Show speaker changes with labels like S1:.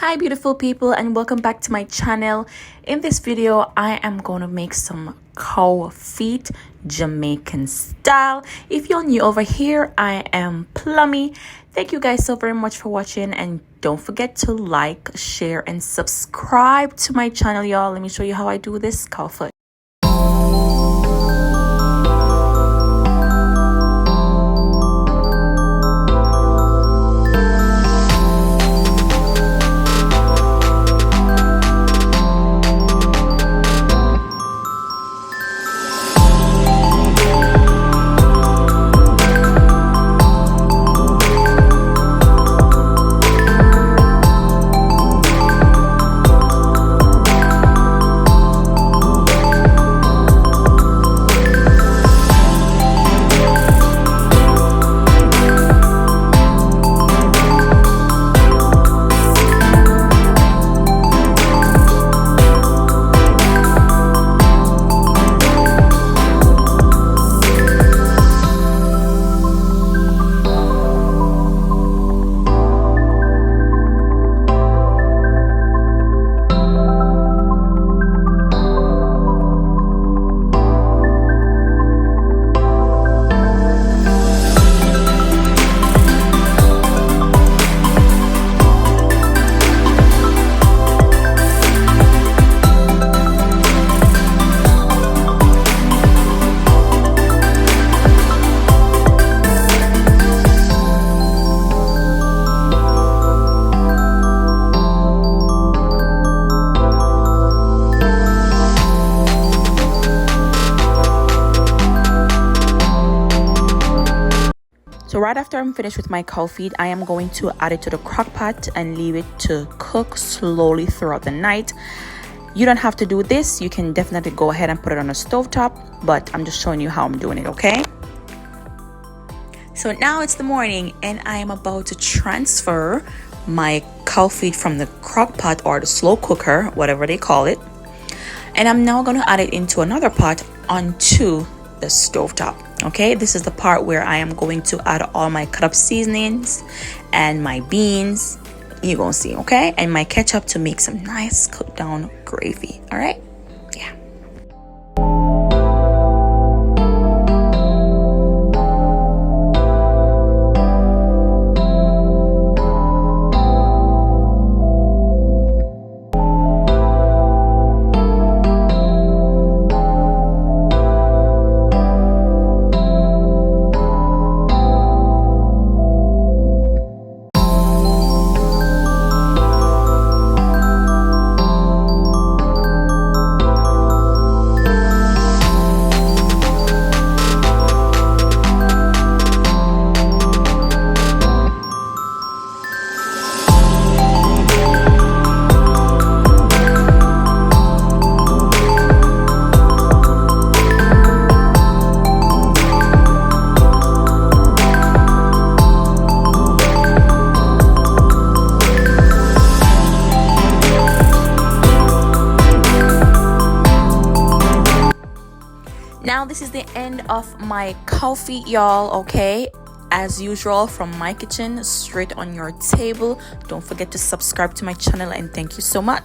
S1: Hi beautiful people, and welcome back to my channel. In this video I am going to make some cow feet Jamaican style. If you're new over here, I am Plummy. Thank you guys so very much for watching, and don't forget to like, share and subscribe to my channel, y'all. Let me show you how I do this Cowfoot. So right after I'm finished with my cow feet, I am going to add it to the crock pot and leave it to cook slowly throughout the night. You don't have to do this. You can definitely go ahead and put it on a stovetop, but I'm just showing you how I'm doing it, okay? So now it's the morning and I am about to transfer my cow feet from the crock pot or the slow cooker, whatever they call it. And I'm now going to add it into another pot onto the stovetop. Okay, this is the part where I am going to add all my cut up seasonings and my beans. You're gonna see, okay, and my ketchup to make some nice cooked down gravy. All right, yeah. Now this is the end of my cow feet, y'all, okay? As usual, from my kitchen straight on your table. Don't forget to subscribe to my channel, and thank you so much.